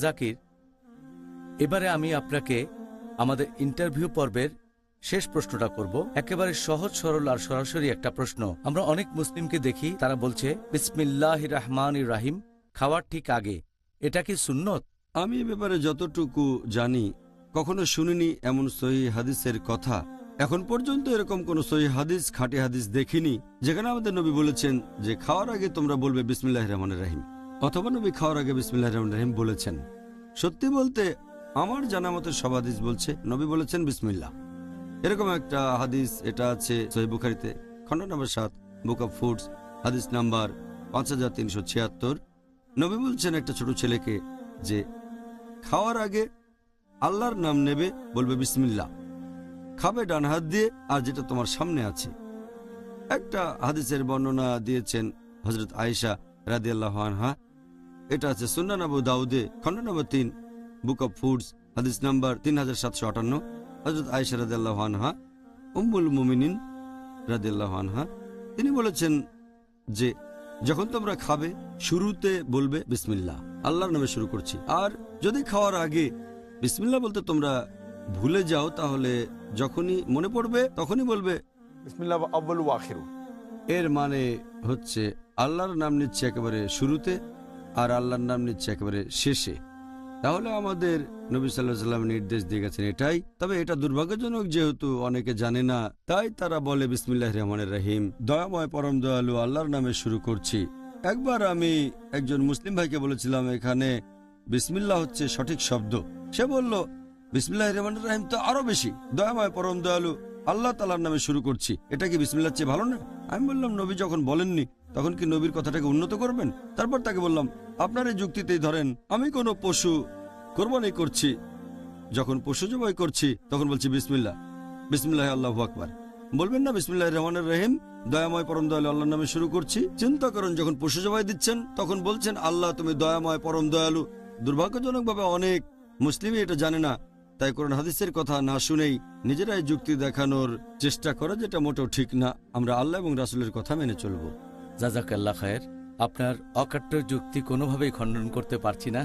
জাকির, এবারে আমি আপনাকে আমাদের ইন্টারভিউ পর্বের শেষ প্রশ্নটা করব। একেবারে সহজ সরল আর সরাসরি একটা প্রশ্ন। আমরা অনেক মুসলিমকে দেখি, তারা বলছে বিসমিল্লাহির রহমানির রাহিম খাওয়ার ঠিক আগে। এটা কি সুন্নত? আমি এ ব্যাপারে যতটুকু জানি, কখনো শুনিনি এমন সহিহ হাদিসের কথা। এখন পর্যন্ত এরকম কোন সহিহ হাদিস, খাঁটি হাদিস দেখিনি যেখানে আমাদের নবী বলেছেন যে খাওয়ার আগে তোমরা বলবে বিসমিল্লাহির রহমানির রাহিম, অথবা নবী খাওয়ার আগে বিসমিল্লাহির রহমানির রাহিম বলেছেন। সত্যি বলতে আমার জানা মতে সব হাদিস বলছে নবী বলেছেন বিসমিল্লাহ। এরকম একটা হাদিস, এটা আছে সহিহ বুখারীতে, খণ্ড নম্বর 7, বুক অব ফুডস, হাদিস নাম্বার 5376। নবী বলছেন একটা ছোট ছেলেকে যে খাওয়ার আগে আল্লাহর নাম নেবে, বলবে বিসমিল্লাহ, খাবে ডান হাত দিয়ে আর যেটা তোমার সামনে আছে। একটা হাদিসের বর্ণনা দিয়েছেন হযরত আয়েশা রাদিয়াল্লাহু আনহা, এটা আছে সুনান আবু দাউদে, খণ্ড নম্বর 3, বুক অব ফুডস, হাদিস নাম্বার 3758। হযরত আয়েশা রাদিয়াল্লাহু আনহা, উম্মুল মুমিনিন রাদিয়াল্লাহু আনহা, তিনি বলেছেন যে যখন তোমরা খাবে শুরুতে বলবে বিসমিল্লাহ, আল্লাহর নামে শুরু করছি। আর যদি খাওয়ার আগে বিসমিল্লাহ বলতে তোমরা ভুলে যাও, তাহলে যখনই মনে পড়বে তখনই বলবে বিসমিল্লাহ আউয়ালু ওয়া আখিরু। এর মানে হচ্ছে আল্লাহর নাম নিচ্ছে একেবারে শুরুতে আর আল্লাহর নাম নিচ্ছে একেবারে শেষে। তাহলে আমাদের নবী সাল্লাল্লাহু আলাইহি ওয়াসাল্লাম নির্দেশ দিয়ে গেছেন এটাই। তবে এটা দুর্ভাগ্যজনক, যেহেতু অনেকে জানে না, তাই তারা বলে বিসমিল্লাহির রহমানির রহিম, দয়াময় পরম দয়ালু আল্লাহর নামে শুরু করছি। একবার আমি একজন মুসলিম ভাইকে বলেছিলাম এখানে বিসমিল্লাহ হচ্ছে সঠিক শব্দ। সে বলল বিসমিল্লাহির রহমানির রহিম তো আরো বেশি, দয়াময় পরম দয়ালু আল্লাহ তাআলার নামে শুরু করছি, এটা কি বিসমিল্লাহর চেয়ে ভালো না? আমি বললাম নবী যখন বলেননি তখন কি নবীর কথাটাকে উন্নত করবেন? তারপর তাকে বললাম আপনার এই যুক্তিতেই ধরেন আমি কোনো পশু কোরবানি করছি, যখন পশু জবাই করছি তখন বলছি বিসমিল্লাহ, বিসমিল্লাহ আল্লাহু আকবার, বলবেন না বিসমিল্লাহির রহমানির রহিম দয়াময় পরম দয়ালু আল্লাহর নামে শুরু করছি? চিন্তা করুন, যখন পশু জবাই দিচ্ছেন তখন বলছেন আল্লাহ তুমি দয়াময় পরম দয়ালু। দুর্ভাগ্যজনকভাবে অনেক মুসলিমই এটা জানে না, তাই কোরআন হাদিসের কথা না শুনেই নিজেরাই যুক্তি দেখানোর চেষ্টা করে, যেটা মোটেও ঠিক না। আমরা আল্লাহ এবং রাসূলের কথা মেনে চলব। জাযাকাল্লাহ খায়ের। আপনার অকাট্য যুক্তি কোনোভাবেই খণ্ডন করতে পারছি না।